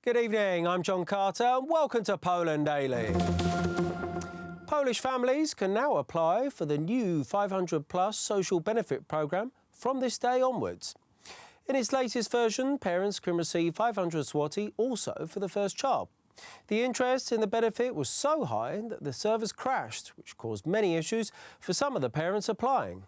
Good evening, I'm John Carter and welcome to Poland Daily. Polish families can now apply for the new 500-plus social benefit programme from this day onwards. In its latest version, parents can receive 500 zloty also for the first child. The interest in the benefit was so high that the servers crashed, which caused many issues for some of the parents applying.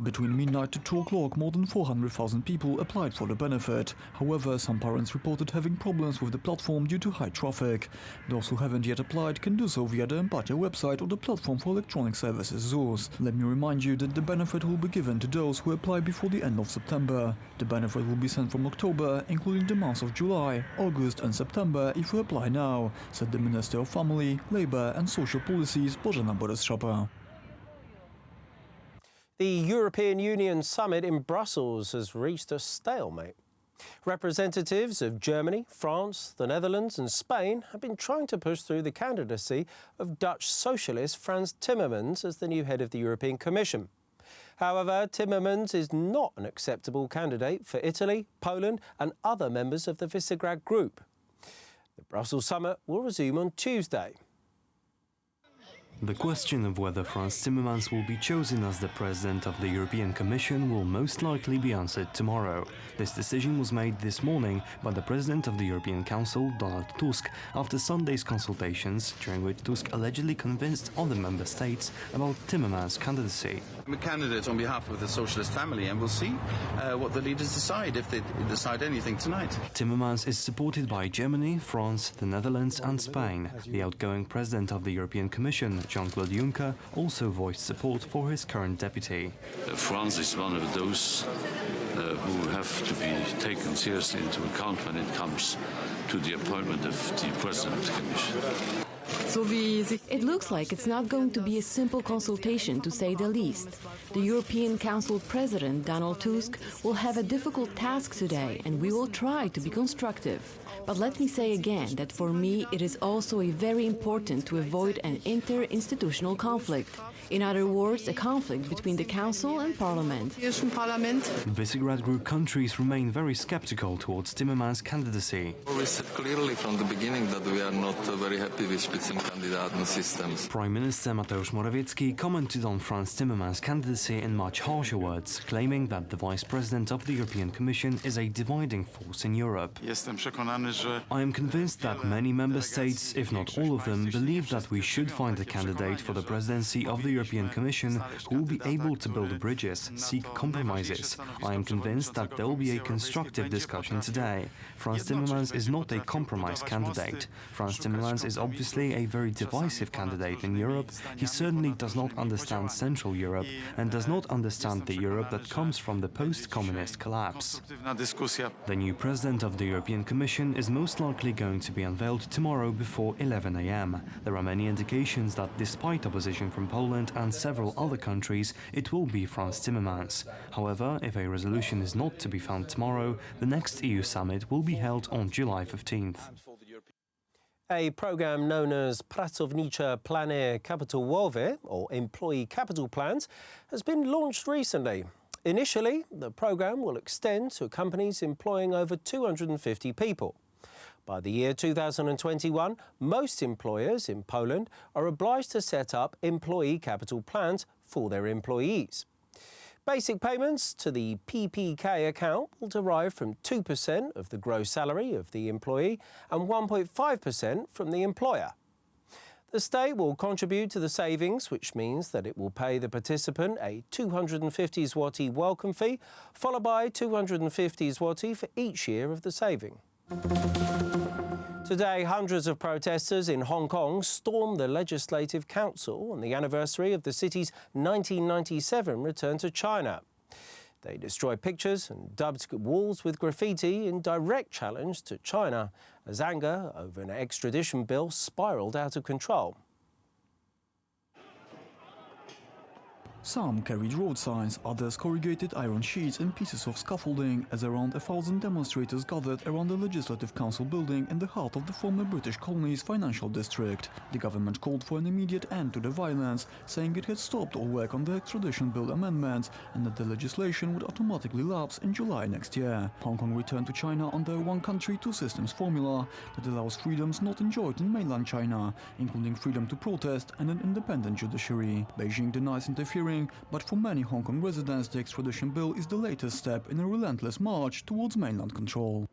Between midnight to 2 o'clock, more than 400,000 people applied for the benefit. However, some parents reported having problems with the platform due to high traffic. Those who haven't yet applied can do so via the Empatia website or the platform for electronic services ZUS. Let me remind you that the benefit will be given to those who apply before the end of September. The benefit will be sent from October, including the months of July, August and September if you apply now, said the Minister of Family, Labour and Social Policies, Bożena Borys-Szopa. The European Union summit in Brussels has reached a stalemate. Representatives of Germany, France, the Netherlands and Spain have been trying to push through the candidacy of Dutch socialist Frans Timmermans as the new head of the European Commission. However, Timmermans is not an acceptable candidate for Italy, Poland and other members of the Visegrad Group. The Brussels summit will resume on Tuesday. The question of whether Frans Timmermans will be chosen as the President of the European Commission will most likely be answered tomorrow. This decision was made this morning by the President of the European Council, Donald Tusk, after Sunday's consultations, during which Tusk allegedly convinced other member states about Timmermans' candidacy. I'm a candidate on behalf of the socialist family and we'll see what the leaders decide, if they decide anything tonight. Timmermans is supported by Germany, France, the Netherlands and Spain. The outgoing President of the European Commission, Jean-Claude Juncker, also voiced support for his current deputy. France is one of those who have to be taken seriously into account when it comes to the appointment of the President of the Commission. It looks like it's not going to be a simple consultation, to say the least. The European Council President, Donald Tusk, will have a difficult task today, and we will try to be constructive. But let me say again that for me it is also very important to avoid an interinstitutional conflict. In other words, a conflict between the Council and Parliament. Visegrad Group countries remain very skeptical towards Timmermans' candidacy. We said clearly from the beginning that we are not very happy with Spitzenkandidaten systems. Prime Minister Mateusz Morawiecki commented on Frans Timmermans' candidacy in much harsher words, claiming that the Vice President of the European Commission is a dividing force in Europe. I am convinced that many member states, if not all of them, believe that we should find a candidate for the presidency of the European Commission who will be able to build bridges, seek compromises. I am convinced that there will be a constructive discussion today. Frans Timmermans is not a compromise candidate. Frans Timmermans is obviously a very divisive candidate in Europe. He certainly does not understand Central Europe and does not understand the Europe that comes from the post-communist collapse. The new President of the European Commission is most likely going to be unveiled tomorrow before 11 a.m. There are many indications that despite opposition from Poland and several other countries, it will be Frans Timmermans. However, if a resolution is not to be found tomorrow, the next EU summit will be held on July 15th. A programme known as Pracownicze Plany Kapitałowe, or Employee Capital Plans, has been launched recently. Initially, the programme will extend to companies employing over 250 people. By the year 2021, most employers in Poland are obliged to set up employee capital plans for their employees. Basic payments to the PPK account will derive from 2% of the gross salary of the employee and 1.5% from the employer. The state will contribute to the savings, which means that it will pay the participant a 250 zloty welcome fee, followed by 250 zloty for each year of the saving. Today, hundreds of protesters in Hong Kong stormed the Legislative Council on the anniversary of the city's 1997 return to China. They destroyed pictures and dubbed walls with graffiti in direct challenge to China as anger over an extradition bill spiralled out of control. Some carried road signs, others corrugated iron sheets and pieces of scaffolding, as around 1,000 demonstrators gathered around the Legislative Council building in the heart of the former British colony's financial district. The government called for an immediate end to the violence, saying it had stopped all work on the extradition bill amendments and that the legislation would automatically lapse in July next year. Hong Kong returned to China under one country, two systems formula that allows freedoms not enjoyed in mainland China, including freedom to protest and an independent judiciary. Beijing denies interfering, but for many Hong Kong residents, the extradition bill is the latest step in a relentless march towards mainland control.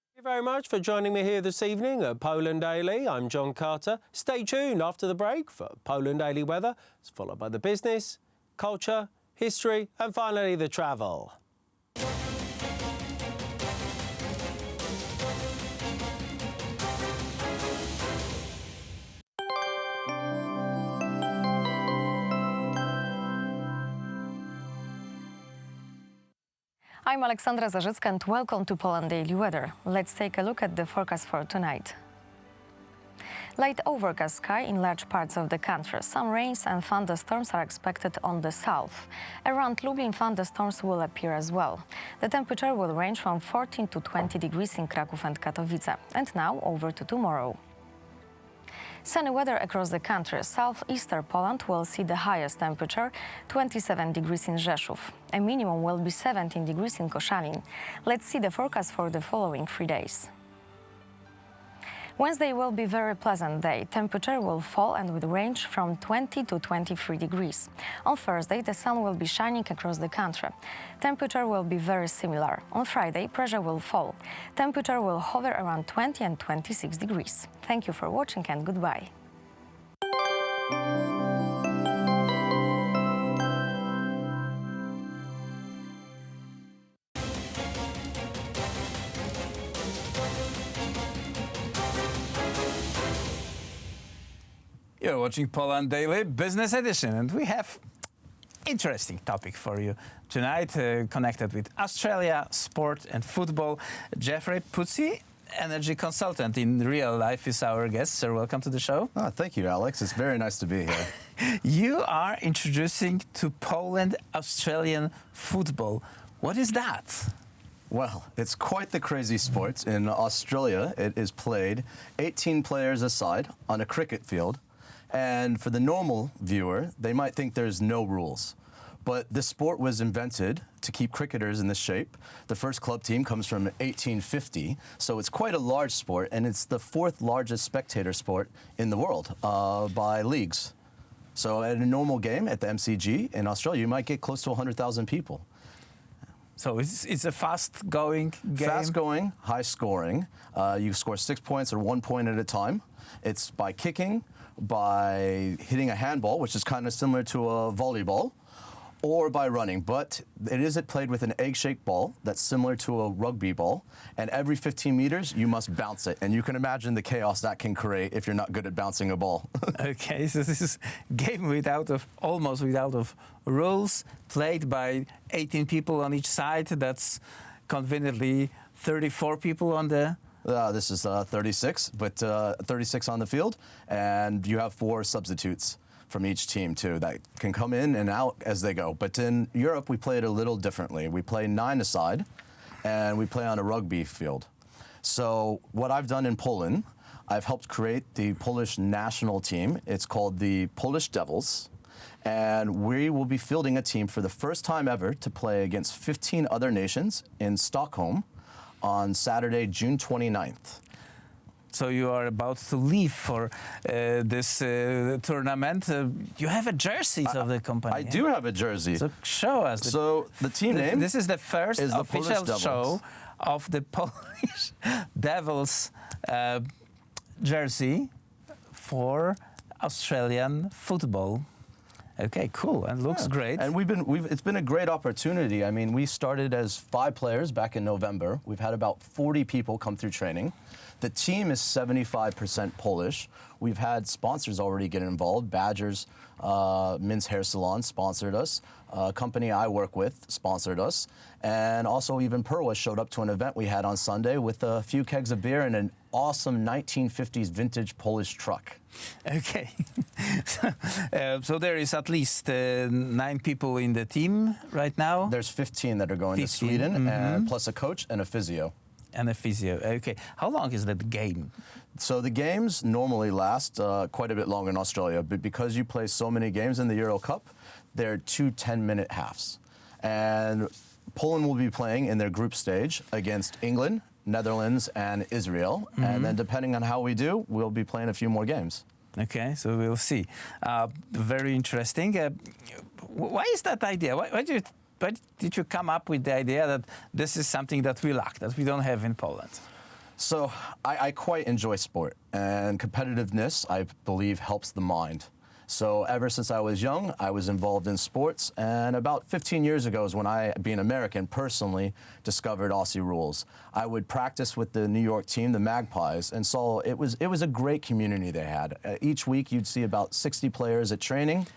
Thank you very much for joining me here this evening at Poland Daily. I'm John Carter. Stay tuned after the break for Poland Daily Weather. It's followed by the business, culture, history and finally the travel. I'm Aleksandra Zarzycka and welcome to Poland Daily Weather. Let's take a look at the forecast for tonight. Light overcast sky in large parts of the country. Some rains and thunderstorms are expected on the south. Around Lublin, thunderstorms will appear as well. The temperature will range from 14 to 20 degrees in Kraków and Katowice. And now over to tomorrow. Sunny weather across the country. Southeastern Poland will see the highest temperature, 27 degrees in Rzeszów. A minimum will be 17 degrees in Koszalin. Let's see the forecast for the following 3 days. Wednesday will be a very pleasant day. Temperature will fall and will range from 20 to 23 degrees. On Thursday, the sun will be shining across the country. Temperature will be very similar. On Friday, pressure will fall. Temperature will hover around 20 and 26 degrees. Thank you for watching and goodbye. You're watching Poland Daily Business Edition, and we have interesting topic for you tonight, connected with Australia, sport and football. Jeffrey Putsey, energy consultant in real life, is our guest. Sir, welcome to the show. Oh, thank you, Alex. It's very nice to be here. You are introducing to Poland Australian football. What is that? Well, it's quite the crazy sport. In Australia, it is played 18 players a side on a cricket field. And for the normal viewer, they might think there's no rules. But this sport was invented to keep cricketers in this shape. The first club team comes from 1850, so it's quite a large sport, and it's the fourth largest spectator sport in the world by leagues. So at a normal game at the MCG in Australia, you might get close to 100,000 people. So it's a fast-going game? Fast-going, high-scoring. You score 6 points or 1 point at a time. It's by kicking, by hitting a handball, which is kind of similar to a volleyball, or by running. But it is played with an egg-shaped ball that's similar to a rugby ball. And every 15 meters, you must bounce it. And you can imagine the chaos that can create if you're not good at bouncing a ball. Okay, so this is a game almost without rules, played by 18 people on each side. That's conveniently 34 people on the... This is 36, but 36 on the field, and you have 4 substitutes from each team, too, that can come in and out as they go. But in Europe, we play it a little differently. We play 9 aside, and we play on a rugby field. So what I've done in Poland, I've helped create the Polish national team. It's called the Polish Devils, and we will be fielding a team for the first time ever to play against 15 other nations in Stockholm on Saturday, June 29th. So you are about to leave for this tournament. You have a jersey of the company. I do have a jersey. So show us. So the team name. This is the first official show of the Polish Devils jersey for Australian football. Okay, cool, and looks great. And it's been a great opportunity. I mean, we started as 5 players back in November. We've had about 40 people come through training. The team is 75% Polish. we've had sponsors already get involved. Badgers Men's Hair Salon sponsored us. A company I work with sponsored us. And also even Perwa showed up to an event we had on Sunday with a few kegs of beer and an awesome 1950s vintage Polish truck. Okay. So there is at least 9 people in the team right now? There's 15 that are going to Sweden, and plus a coach and a physio. And a physio, okay. How long is that game? So the games normally last quite a bit longer in Australia, but because you play so many games in the Euro Cup, they're 2 10-minute halves. And Poland will be playing in their group stage against England, Netherlands, and Israel. And then depending on how we do, we'll be playing a few more games. Okay, so we'll see. Very interesting. Why is that idea? Why did you come up with the idea that this is something that we lack, that we don't have in Poland? So I quite enjoy sport, and competitiveness, I believe, helps the mind. So ever since I was young, I was involved in sports, and about 15 years ago is when I, being American, personally discovered Aussie Rules. I would practice with the New York team, the Magpies, and saw it was a great community they had. Each week you'd see about 60 players at training,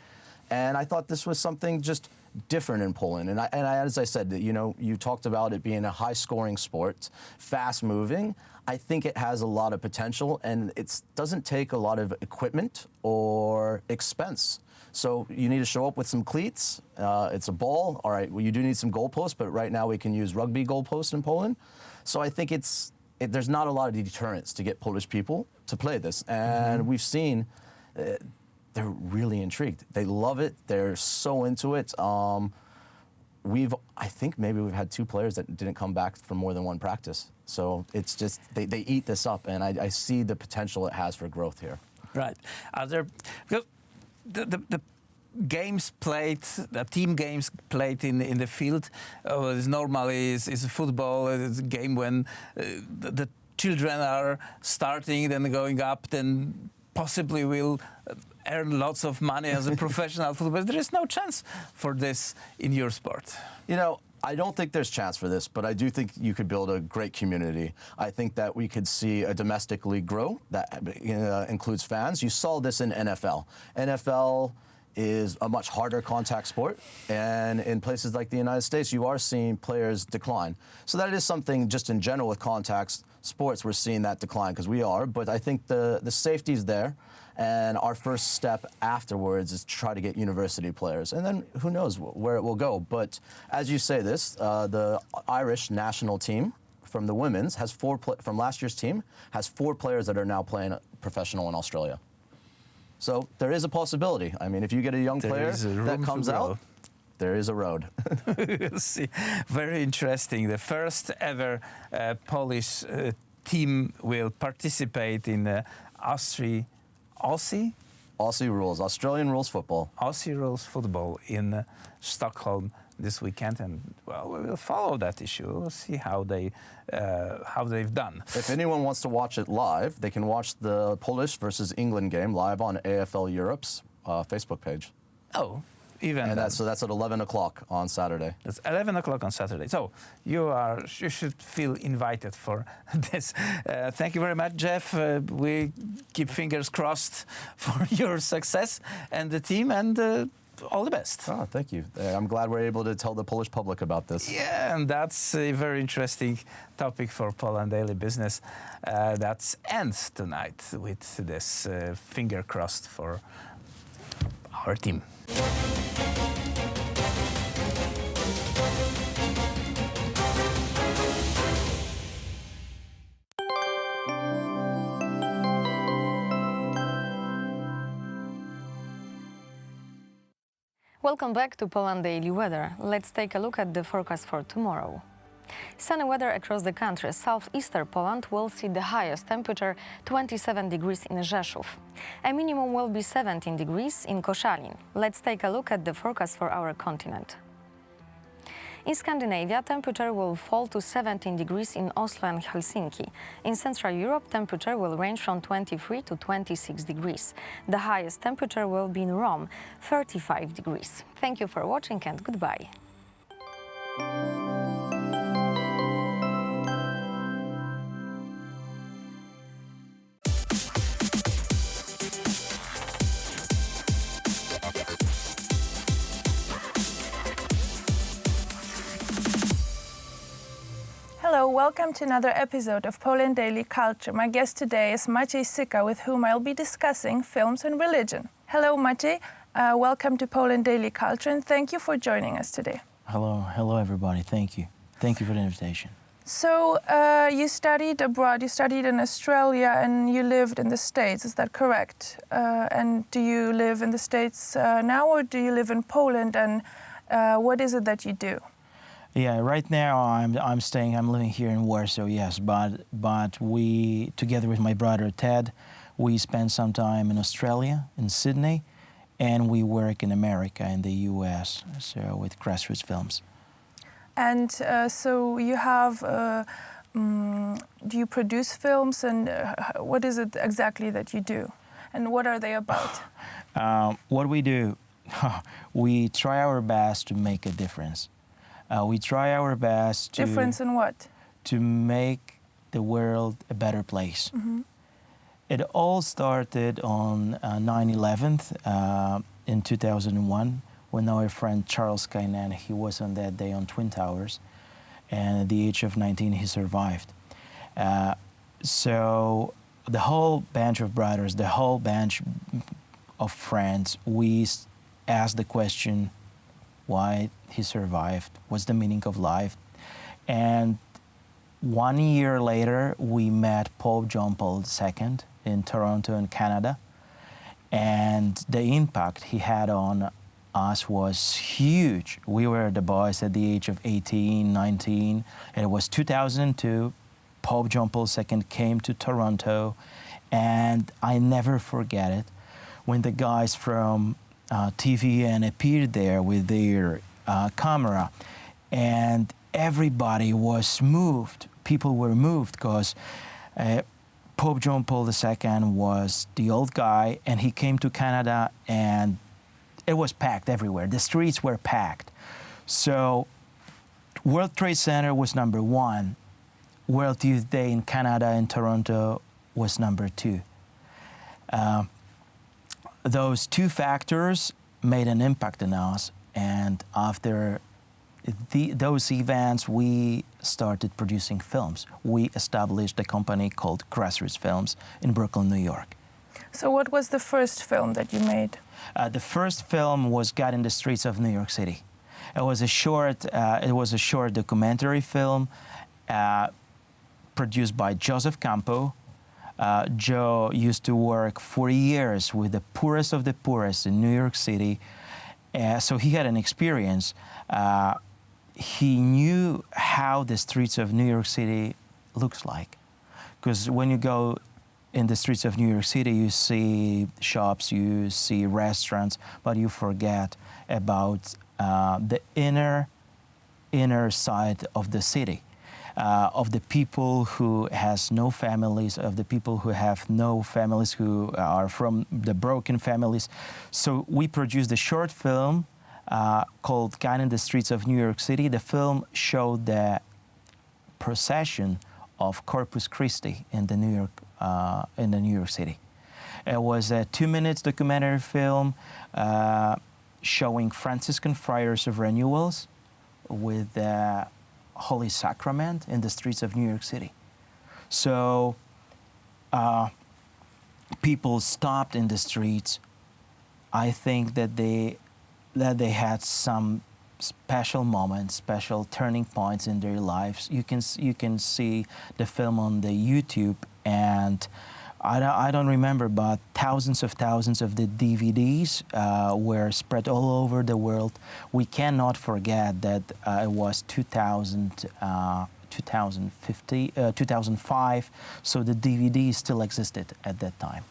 and I thought this was something just different in Poland. And as I said, you know, you talked about it being a high-scoring sport, fast-moving. I think it has a lot of potential, and it doesn't take a lot of equipment or expense. So you need to show up with some cleats. It's a ball. All right, well, you do need some goalposts, but right now we can use rugby goalposts in Poland. So I think there's not a lot of deterrence to get Polish people to play this. And we've seen they're really intrigued. They love it. They're so into it. I think maybe we've had 2 players that didn't come back for more than 1 practice. So it's just, they eat this up, and I see the potential it has for growth here. Right. Are there, because the games played, the team games played in the field, normally is football. It's a game when the children are starting, then going up, then possibly will earn lots of money as a professional footballer. There is no chance for this in your sport. You know, I don't think there's chance for this, but I do think you could build a great community. I think that we could see a domestic league grow that includes fans. You saw this in NFL. NFL is a much harder contact sport, and in places like the United States, you are seeing players decline. So that is something just in general with contact sports, we're seeing that decline because we are, but I think the safety's there. And our first step afterwards is to try to get university players. And then who knows where it will go. But as you say this, the Irish national team from the women's has from last year's team has 4 players that are now playing professional in Australia. So there is a possibility. I mean, if you get a young player that comes out, there is a road. We'll see. Very interesting. The first ever Polish team will participate in Aussie Rules, Australian Rules Football. Aussie Rules Football in Stockholm this weekend, and well, we will follow that issue. We'll see how they've done. If anyone wants to watch it live, they can watch the Polish versus England game live on AFL Europe's Facebook page. Oh. Even so that's at 11 o'clock on Saturday. It's 11 o'clock on Saturday. So you should feel invited for this. Thank you very much, Jeff. We keep fingers crossed for your success and the team, and all the best. Oh, thank you. I'm glad we're able to tell the Polish public about this. Yeah, and that's a very interesting topic for Poland Daily Business. That ends tonight with this finger crossed for our team. Welcome back to Poland Daily Weather. Let's take a look at the forecast for tomorrow. Sunny weather across the country. Southeastern Poland will see the highest temperature, 27 degrees in Rzeszów. A minimum will be 17 degrees in Koszalin. Let's take a look at the forecast for our continent. In Scandinavia, temperature will fall to 17 degrees in Oslo and Helsinki. In Central Europe, temperature will range from 23 to 26 degrees. The highest temperature will be in Rome, 35 degrees. Thank you for watching and goodbye. welcome to another episode of Poland Daily Culture. My guest today is Maciej Syka, with whom I'll be discussing films and religion. Hello, Maciej. Welcome to Poland Daily Culture, and thank you for joining us today. Hello, everybody. Thank you. Thank you for the invitation. So, you studied abroad, you studied in Australia, and you lived in the States, is that correct? And do you live in the States now, or do you live in Poland, and what is it that you do? Yeah, right now I'm living here in Warsaw, yes, but we, together with my brother Ted, we spend some time in Australia, in Sydney, and we work in America, in the US, so with Grassroots Films. And so you have, do you produce films, and what is it exactly that you do? And what are they about? What we do, we try our best to make a difference. We try our best to... Difference in what? To make the world a better place. Mm-hmm. It all started on 9/11 in 2001, when our friend Charles Kainan, he was on that day on Twin Towers, and at the age of 19 he survived. So the whole bunch of brothers, the whole bunch of friends, we asked the question, why he survived, what's the meaning of life? And 1 year later, we met Pope John Paul II in Toronto, in Canada, and the impact he had on us was huge. We were the boys at the age of 18, 19, and it was 2002. Pope John Paul II came to Toronto, and I never forget it, when the guys from TVN appeared there with their camera, and everybody was moved. People were moved because Pope John Paul II was the old guy, and he came to Canada, and it was packed everywhere. The streets were packed. So World Trade Center was #1. World Youth Day in Canada, in Toronto, was #2. Those two factors made an impact on us, and after those events, we started producing films. We established a company called Grassroots Films in Brooklyn, New York. So what was the first film that you made? The first film was God in the Streets of New York City. It was a short documentary film produced by Joseph Campo. Joe used to work for years with the poorest of the poorest in New York City, so he had an experience. He knew how the streets of New York City looks like, because when you go in the streets of New York City, you see shops, you see restaurants, but you forget about the inner side of the city. Of the people who has no families, of the people who have no families, who are from the broken families. So we produced a short film called God in the Streets of New York City. The film showed the procession of Corpus Christi in the New York City. It was a 2-minute documentary film showing Franciscan Friars of Renewals with the Holy Sacrament in the streets of New York City. So people stopped in the streets. I think that they had some special moments, special turning points in their lives. You can see the film on the YouTube, and I don't remember, but thousands of the DVDs were spread all over the world. We cannot forget that it was 2005, so the DVD still existed at that time.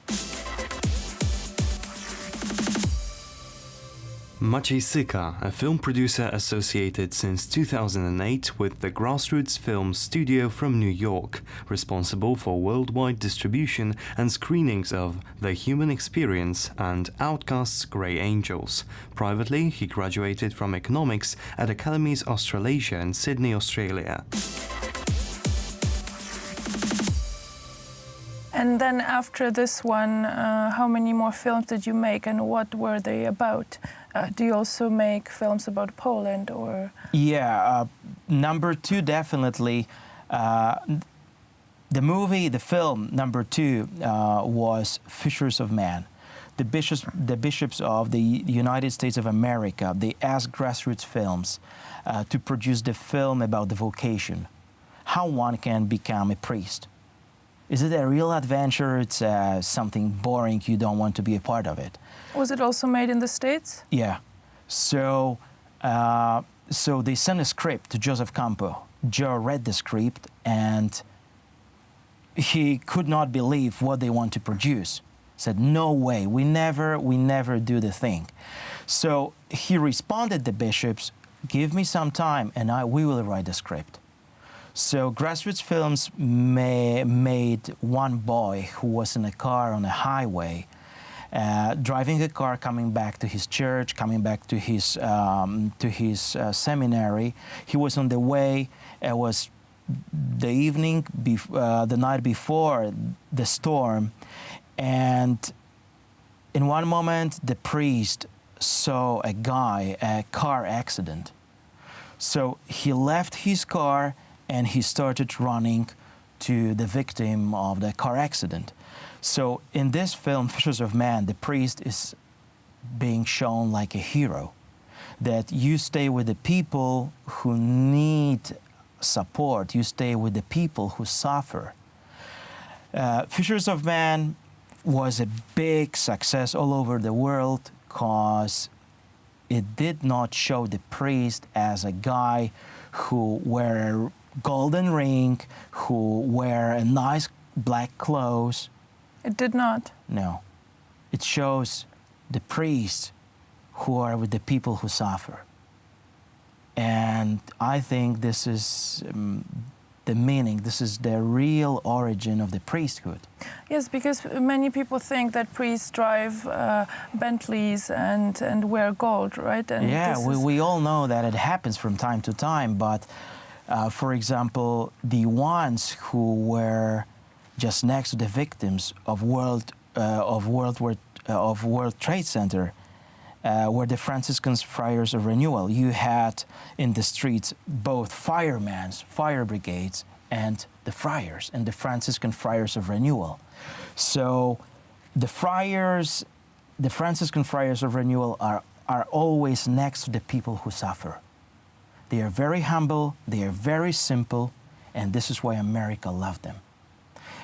Maciej Syka, a film producer associated since 2008 with the Grassroots Films studio from New York, responsible for worldwide distribution and screenings of The Human Experience and Outcast's Grey Angels. Privately, he graduated from economics at Academies Australasia in Sydney, Australia. And then after this one, how many more films did you make, and what were they about? Do you also make films about Poland, or? Yeah, #2 definitely. The film number 2 was Fishers of Man. The bishops of the United States of America, they asked Grassroots Films to produce the film about the vocation, how one can become a priest. Is it a real adventure? It's something boring, you don't want to be a part of it. Was it also made in the States? Yeah. So they sent a script to Joseph Campo. Joe read the script and he could not believe what they want to produce. Said, no way, we never do the thing. So he responded to the bishops, give me some time and we will write the script. So Grassroots Films made one boy who was in a car on a highway, driving a car, coming back to his church, coming back to his seminary. He was on the way. It was the evening, the night before the storm, and in one moment the priest saw a car accident. So he left his car and he started running to the victim of the car accident. So in this film, Fishers of Man, the priest is being shown like a hero, that you stay with the people who need support, you stay with the people who suffer. Fishers of Man was a big success all over the world because it did not show the priest as a guy who wear a golden ring, who wear a nice black clothes. It did not? No. It shows the priests who are with the people who suffer. And I think this is the meaning, this is the real origin of the priesthood. Yes, because many people think that priests drive Bentleys and wear gold, right? And yeah, we all know that it happens from time to time, but for example, the ones who were just next to the victims of World Trade Center were the Franciscan Friars of Renewal. You had in the streets both firemen, fire brigades, and the friars, and the Franciscan Friars of Renewal. So the Franciscan Friars of Renewal are always next to the people who suffer. They are very humble, they are very simple, and this is why America loved them.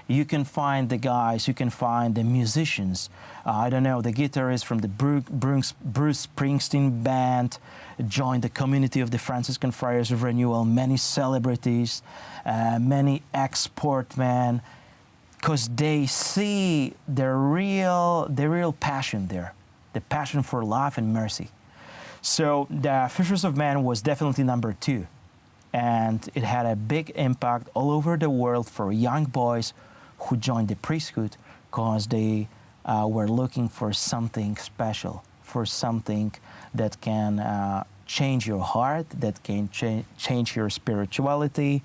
You can find the guys, you can find the musicians. I don't know, the guitarist from the Bruce Springsteen band joined the community of the Franciscan Friars of Renewal, many celebrities, many ex-sportmen, because they see the real passion there, the passion for love and mercy. So the Fishers of Man was definitely number 2, and it had a big impact all over the world for young boys who joined the priesthood because they were looking for something special, for something that can change your heart, that can change your spirituality.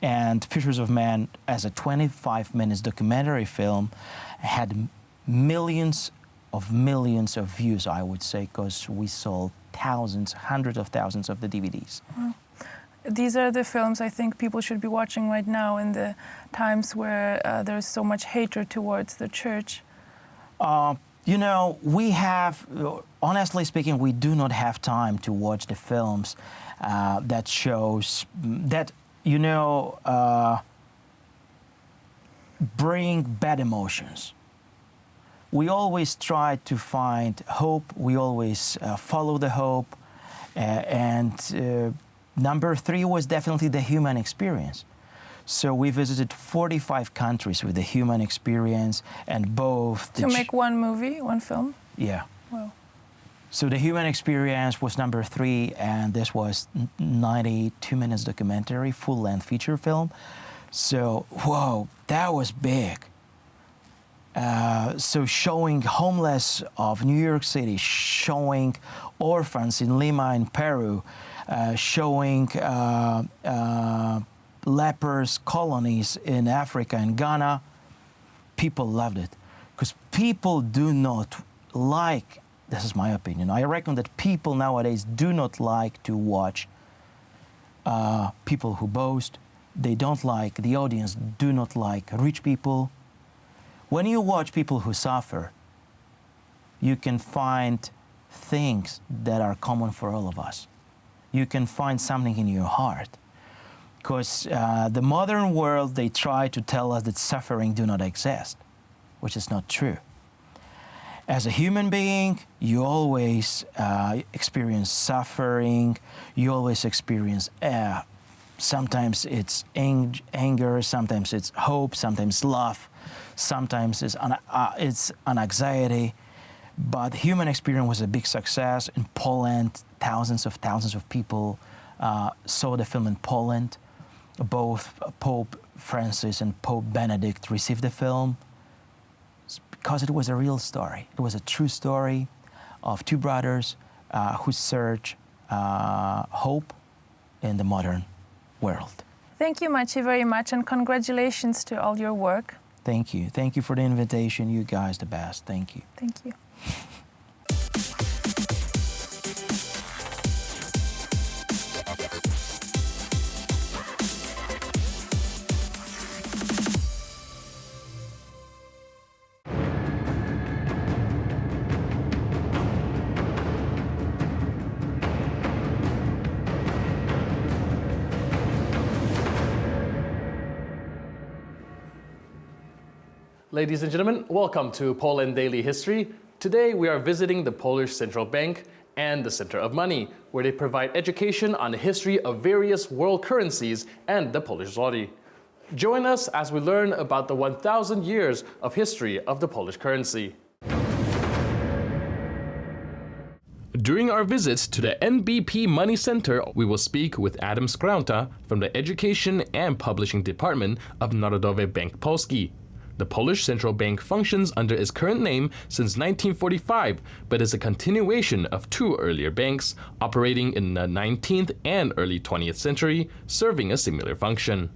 And Fishers of Man, as a 25-minute documentary film, had millions of views, I would say, because we sold thousands, hundreds of thousands of the DVDs. Wow. These are the films I think people should be watching right now in the times where there's so much hatred towards the church. You know, we have, honestly speaking, we do not have time to watch the films that shows, that, you know, bring bad emotions. We always try to find hope, we always follow the hope, and number 3 was definitely the human experience. So we visited 45 countries with the human experience, and both... To make one movie, one film? Yeah. Wow. So the human experience was number 3, and this was 92 minutes documentary, full-length feature film. So, whoa, that was big. So showing homeless of New York City, showing orphans in Lima in Peru, showing lepers colonies in Africa and Ghana, people loved it. Because people do not like, this is my opinion, I reckon that people nowadays do not like to watch people who boast, they don't like, the audience do not like rich people. When you watch people who suffer, you can find things that are common for all of us. You can find something in your heart. Because the modern world, they try to tell us that suffering do not exist, which is not true. As a human being, you always experience suffering, you always experience sometimes it's anger, sometimes it's hope, sometimes love, sometimes it's an anxiety. But human experience was a big success. In Poland, thousands of people saw the film in Poland. Both Pope Francis and Pope Benedict received the film because it was a real story. It was a true story of two brothers who search hope in the modern world. Thank you, Maciej, very much, and congratulations to all your work. Thank you. Thank you for the invitation. You guys the best. Thank you. Thank you. Ladies and gentlemen, welcome to Poland Daily History. Today we are visiting the Polish Central Bank and the Center of Money, where they provide education on the history of various world currencies and the Polish zloty. Join us as we learn about the 1,000 years of history of the Polish currency. During our visit to the NBP Money Center, we will speak with Adam Skrauta from the Education and Publishing Department of Narodowy Bank Polski. The Polish Central Bank functions under its current name since 1945, but is a continuation of two earlier banks operating in the 19th and early 20th century, serving a similar function.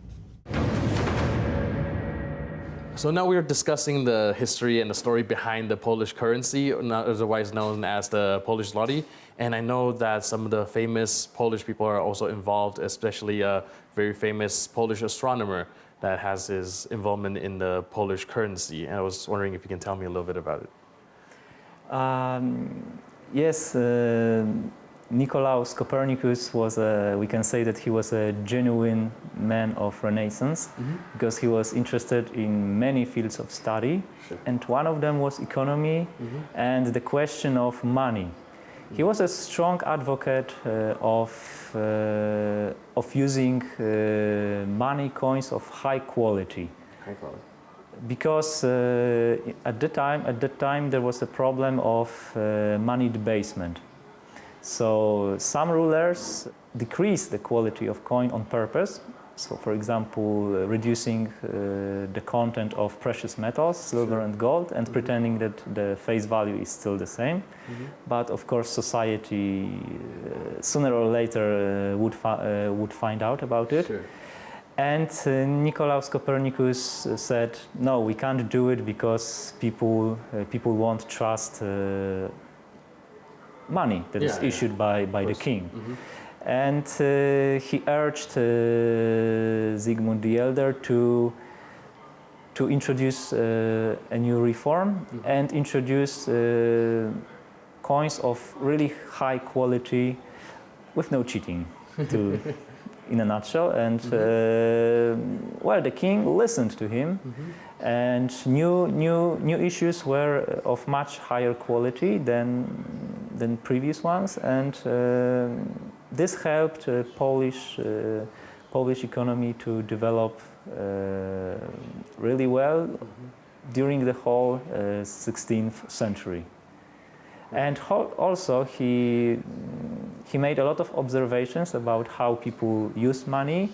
So now we are discussing the history and the story behind the Polish currency, otherwise known as the Polish zloty. And I know that some of the famous Polish people are also involved, especially a very famous Polish astronomer that has his involvement in the Polish currency. And I was wondering if you can tell me a little bit about it. Yes, Nicolaus Copernicus was we can say that he was a genuine man of Renaissance, because he was interested in many fields of study, and one of them was economy and the question of money. He was a strong advocate of using money coins of high quality. Because at that time there was a problem of money debasement. So some rulers decreased the quality of coin on purpose. So, for example, reducing the content of precious metals, silver and gold, and pretending that the face value is still the same. But of course, society sooner or later would find out about it. Sure. And Nicolaus Copernicus said, no, we can't do it because people won't trust money that is issued by the king. And he urged Zygmunt the Elder to introduce a new reform and introduce coins of really high quality with no cheating, in a nutshell. And well, the king listened to him, and new issues were of much higher quality than previous ones, and this helped Polish economy to develop really well during the whole 16th century. And also he made a lot of observations about how people use money.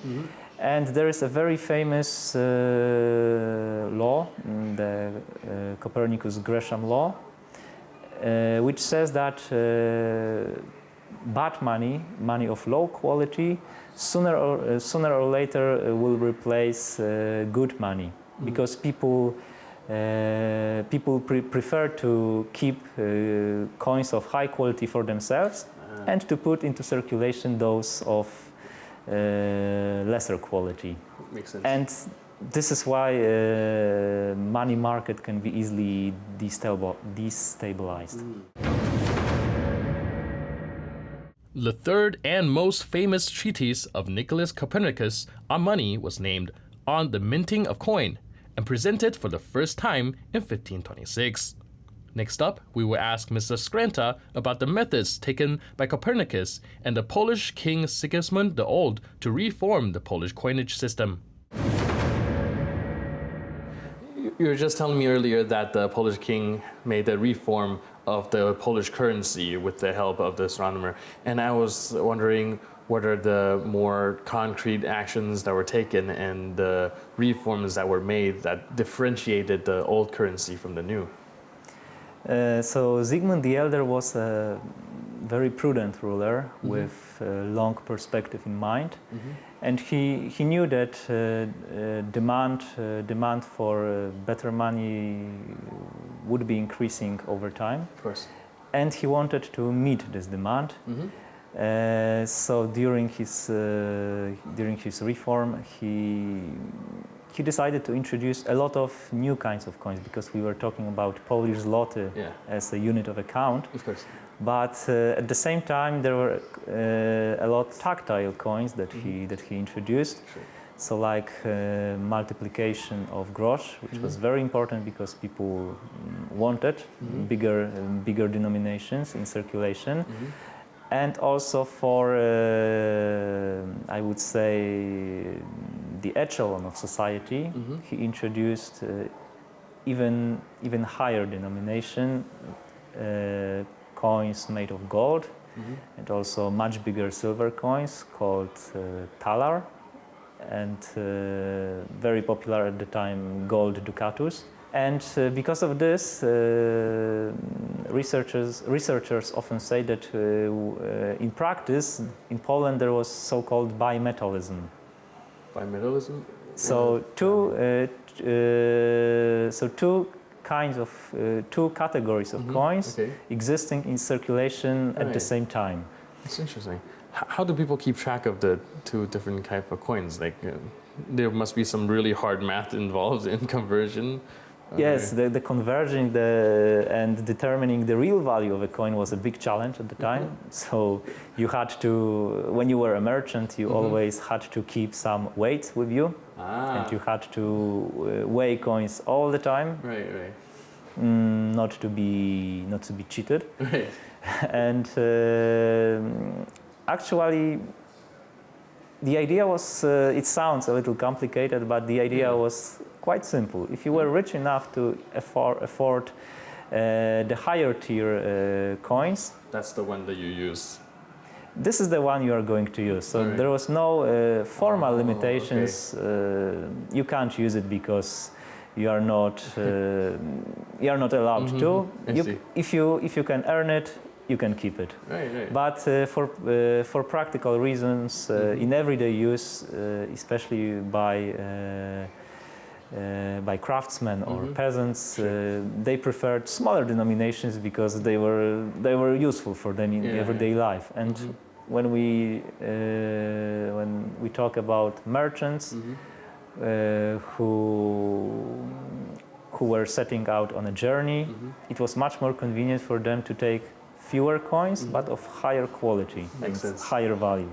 And there is a very famous law, the Copernicus-Gresham law, which says that bad money of low quality, sooner or later will replace good money, because people prefer to keep coins of high quality for themselves and to put into circulation those of lesser quality. Makes sense. And this is why money market can be easily destabilized. The third and most famous treatise of Nicholas Copernicus on money was named On the Minting of Coin and presented for the first time in 1526. Next up, we will ask Mr. Skrenta about the methods taken by Copernicus and the Polish king Sigismund the Old to reform the Polish coinage system. You were just telling me earlier that the Polish king made a reform of the Polish currency with the help of the astronomer, and I was wondering what are the more concrete actions that were taken and the reforms that were made that differentiated the old currency from the new? So Zygmunt the Elder was a very prudent ruler with a long perspective in mind, and he knew that demand for better money would be increasing over time. Of course. And he wanted to meet this demand. So during his reform, he decided to introduce a lot of new kinds of coins, because we were talking about Polish zloty as a unit of account. Of course. But at the same time, there were a lot of tactile coins that he introduced. Sure. So like multiplication of grosz, which was very important because people wanted bigger denominations in circulation. And also for, I would say, the echelon of society, he introduced even higher denomination coins made of gold, and also much bigger silver coins called talar, and very popular at the time, gold ducatus. And because of this, researchers often say that in practice, in Poland, there was so-called bimetallism. Bimetallism? So two categories of coins existing in circulation at the same time. That's interesting. How do people keep track of the two different type of coins? Like, there must be some really hard math involved in conversion. Yes, the converging and determining the real value of a coin was a big challenge at the time. So you had to, when you were a merchant, you always had to keep some weight with you, and you had to weigh coins all the time. Right. Not to be cheated. Right. And actually, the idea was, it sounds a little complicated, but the idea was quite simple. If you were rich enough to afford the higher tier coins, that's the one that you use. This is the one you are going to use. So there was no formal limitations. You can't use it because you are not allowed to. If you can earn it, you can keep it. Right. But for practical reasons, in everyday use, especially by craftsmen or peasants, they preferred smaller denominations because they were useful for them in everyday life. And when we talk about merchants who were setting out on a journey, it was much more convenient for them to take fewer coins, but of higher quality and higher value.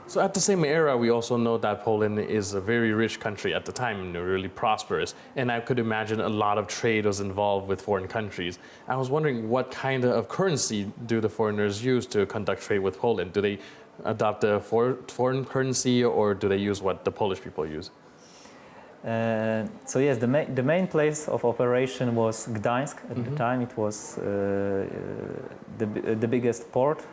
So at the same era, we also know that Poland is a very rich country at the time, and really prosperous. And I could imagine a lot of trade was involved with foreign countries. I was wondering, what kind of currency do the foreigners use to conduct trade with Poland? Do they adopt a foreign currency, or do they use what the Polish people use? So yes, the main place of operation was Gdańsk at the time. It was the biggest port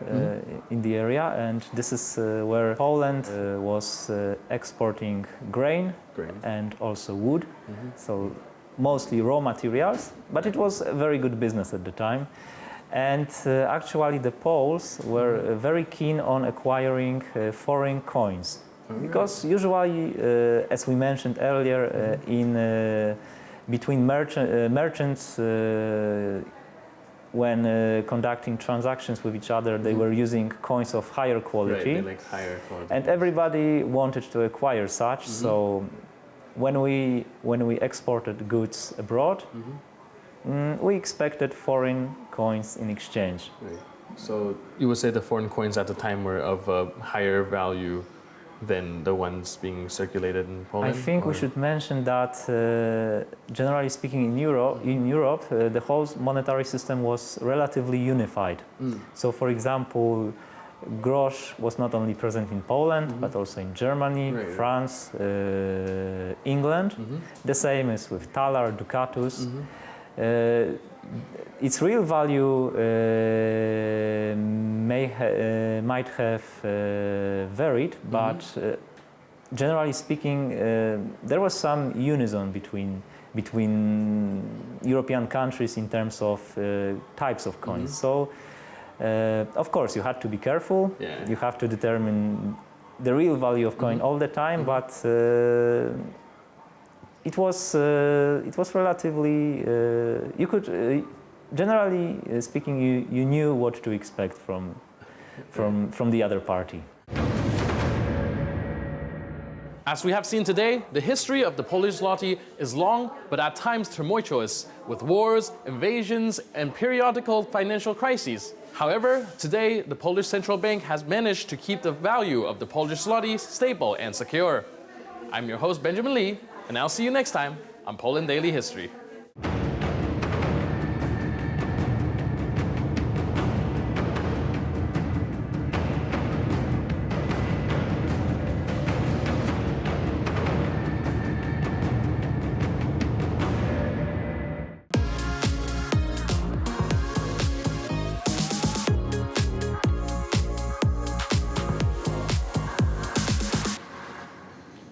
in the area, and this is where Poland was exporting grain and also wood, so mostly raw materials, but it was a very good business at the time. And actually the Poles were very keen on acquiring foreign coins. Because usually, as we mentioned earlier, between merchants, when conducting transactions with each other, they were using coins of higher quality. Right, they like higher quality. And everybody wanted to acquire such. So when we exported goods abroad, we expected foreign coins in exchange. Right. So you would say the foreign coins at the time were of a higher value than the ones being circulated in Poland? I think we should mention that, generally speaking, in Europe, the whole monetary system was relatively unified. So, for example, grosz was not only present in Poland, but also in Germany, France, England. The same is with thaler, ducatus. Its real value might have varied, but generally speaking, there was some unison between European countries in terms of types of coins. So, of course, you had to be careful. You have to determine the real value of coin all the time, but it was relatively. You could, generally speaking, you knew what to expect from the other party. As we have seen today, the history of the Polish zloty is long, but at times tumultuous, with wars, invasions, and periodical financial crises. However, today, the Polish Central Bank has managed to keep the value of the Polish zloty stable and secure. I'm your host, Benjamin Lee, and I'll see you next time on Poland Daily History.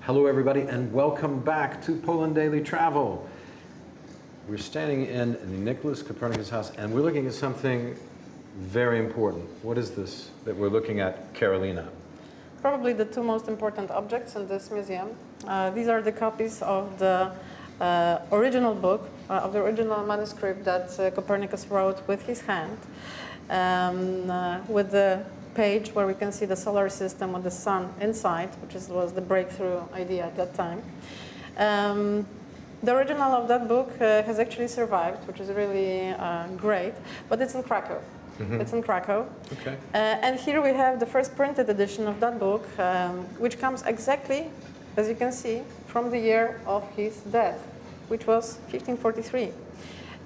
Hello everybody and welcome back to Poland Daily Travel. We're standing in the Nicholas Copernicus house and we're looking at something very important. What is this that we're looking at, Karolina? Probably the two most important objects in this museum. These are the copies of the original book, of the original manuscript that Copernicus wrote with his hand, with the page where we can see the solar system with the sun inside, which was the breakthrough idea at that time. The original of that book has actually survived, which is really great, but it's in Krakow. It's in Krakow. Okay. And here we have the first printed edition of that book, which comes exactly, as you can see, from the year of his death, which was 1543.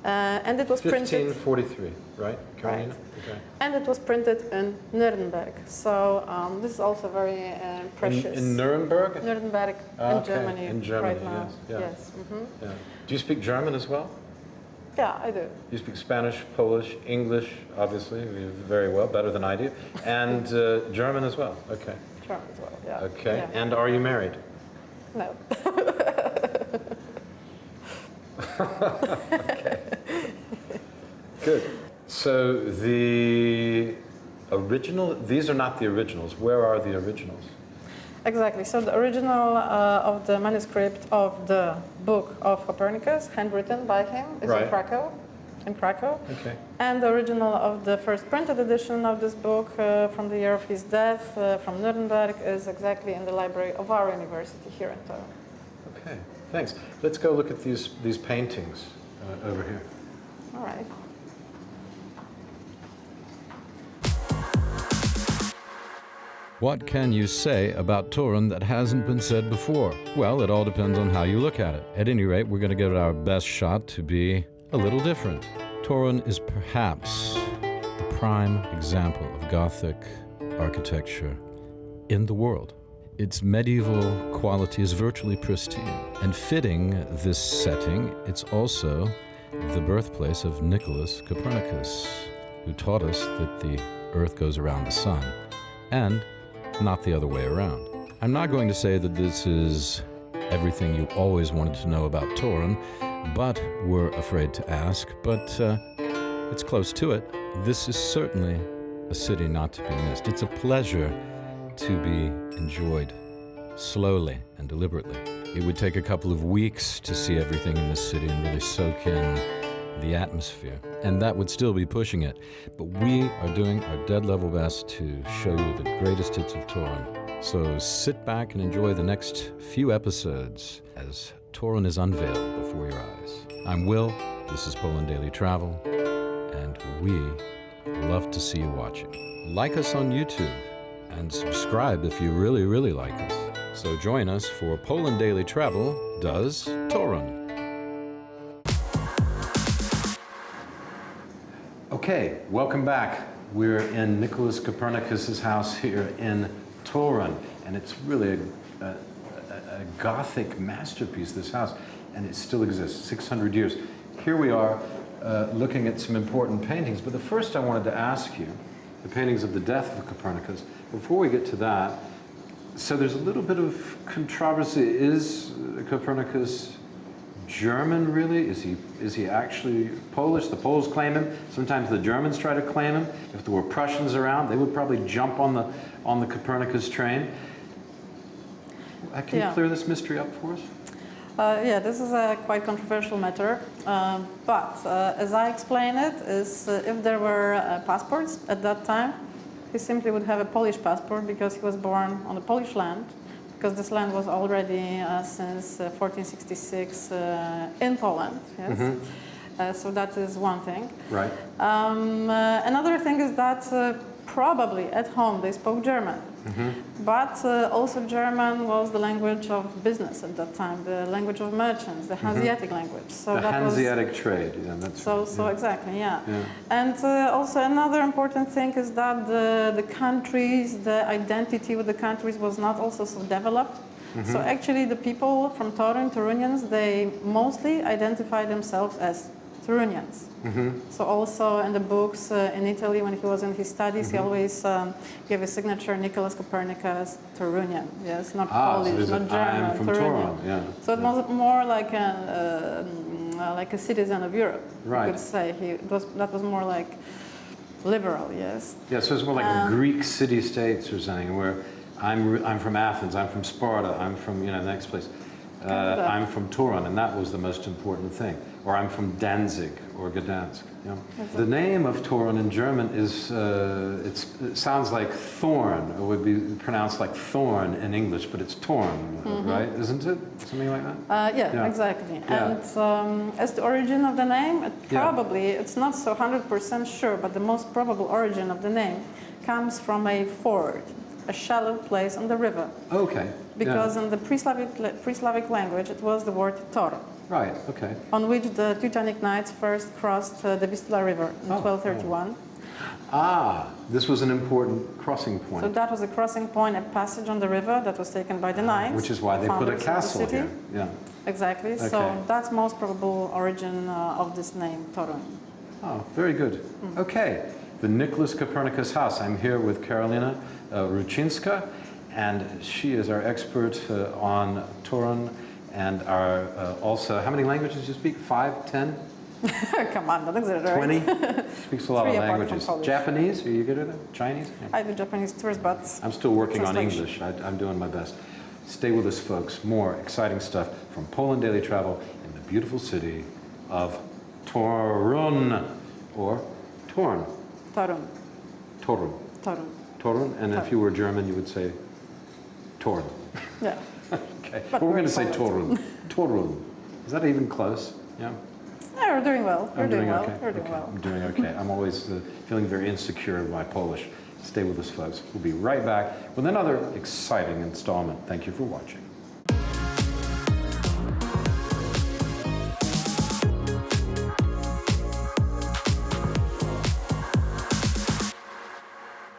And it was 1543, right, Karolina? Right. Okay. And it was printed in Nuremberg. So this is also very precious. In Nuremberg? Nuremberg, in Germany. In Germany, right now. yes. Yeah. Yes. Yeah. Do you speak German as well? Yeah, I do. You speak Spanish, Polish, English, obviously, very well, better than I do, and German as well. Okay. German as well, yeah. Okay. Yeah. And are you married? No. Okay. Good. So the original, these are not the originals. Where are the originals? Exactly. So the original of the manuscript of the book of Copernicus, handwritten by him, is in Krakow. Okay. And the original of the first printed edition of this book from the year of his death, from Nuremberg, is exactly in the library of our university here in Toronto. Okay. Thanks. Let's go look at these paintings over here. All right. What can you say about Torun that hasn't been said before? Well, it all depends on how you look at it. At any rate, we're going to give it our best shot to be a little different. Torun is perhaps the prime example of Gothic architecture in the world. Its medieval quality is virtually pristine. And fitting this setting, it's also the birthplace of Nicholas Copernicus, who taught us that the Earth goes around the sun, and not the other way around. I'm not going to say that this is everything you always wanted to know about Torun, but were afraid to ask, but it's close to it. This is certainly a city not to be missed. It's a pleasure to be enjoyed slowly and deliberately. It would take a couple of weeks to see everything in this city and really soak in the atmosphere, and that would still be pushing it. But we are doing our dead level best to show you the greatest hits of Torun. So sit back and enjoy the next few episodes as Torun is unveiled before your eyes. I'm Will, this is Poland Daily Travel, and we love to see you watching. Like us on YouTube, and subscribe if you really, really like us. So join us for Poland Daily Travel does Torun. Okay, welcome back. We're in Nicholas Copernicus's house here in Torun, and it's really a Gothic masterpiece, this house, and it still exists, 600 years. Here we are looking at some important paintings, but the first I wanted to ask you, the paintings of the death of Copernicus. Before we get to that, so there's a little bit of controversy. Is Copernicus German, really? Is he actually Polish? The Poles claim him. Sometimes the Germans try to claim him. If there were Prussians around, they would probably jump on the Copernicus train. Can you clear this mystery up for us? Yeah, this is a quite controversial matter, but as I explain it, is if there were passports at that time, he simply would have a Polish passport because he was born on the Polish land, because this land was already since 1466 in Poland. Yes. Mm-hmm. So that is one thing. Right. Another thing is that probably at home they spoke German. Mm-hmm. But also German was the language of business at that time, the language of merchants, the Hanseatic language. So the that Hanseatic trade, yeah, that's so. Right. So yeah. exactly, yeah. And also another important thing is that the countries, the identity with the countries was not also so developed. Mm-hmm. So actually the people from Torun, Torunians, they mostly identify themselves as Torunians. Mm-hmm. So also in the books in Italy, when he was in his studies, mm-hmm. he always gave a signature, Nicholas Copernicus, Torunian. Yes, not Polish, so not German, I am from Torunian. Torun, yeah. So it was more like a citizen of Europe, right. you could say. That was more like liberal, yes. Yeah, so it's more like Greek city-states or something, where I'm from Athens, I'm from Sparta, I'm from, the next place. I'm from Torun, and that was the most important thing. Or I'm from Danzig or Gdansk. The name of Torun in German is, it sounds like thorn. It would be pronounced like thorn in English, but it's Torn, mm-hmm. right? Isn't it? Something like that? Yeah, exactly. Yeah. And as the origin of the name, it's not so 100% sure, but the most probable origin of the name comes from a ford, a shallow place on the river. Okay. Because in the pre-Slavic language, it was the word Tor. Right, okay. On which the Teutonic Knights first crossed the Vistula River in 1231. This was an important crossing point. So that was a crossing point, a passage on the river that was taken by the Knights. Which is why they put a castle here. Yeah. Exactly. Okay. So that's most probable origin of this name, Torun. Oh, very good. Mm. Okay. The Nicholas Copernicus house. I'm here with Karolina Rucinska, and she is our expert on Torun, and our also, how many languages do you speak? 5, 10? Come on, don't exaggerate. 20? Speaks a lot of languages. Japanese? Are you good at it? Chinese? Yeah. I do Japanese tours, but I'm still working on English. I'm doing my best. Stay with us, folks. More exciting stuff from Poland Daily Travel in the beautiful city of Torun, or Torn. Torun. Torun. Torun. Torun, and if you were German, you would say Torun. Yeah. Okay. But we're going to say Torun. Torun. Is that even close? Yeah. Yeah, we're doing well. I'm doing well. okay. We're doing well. I'm doing okay. I'm always feeling very insecure in my Polish. Stay with us, folks. We'll be right back with another exciting installment. Thank you for watching.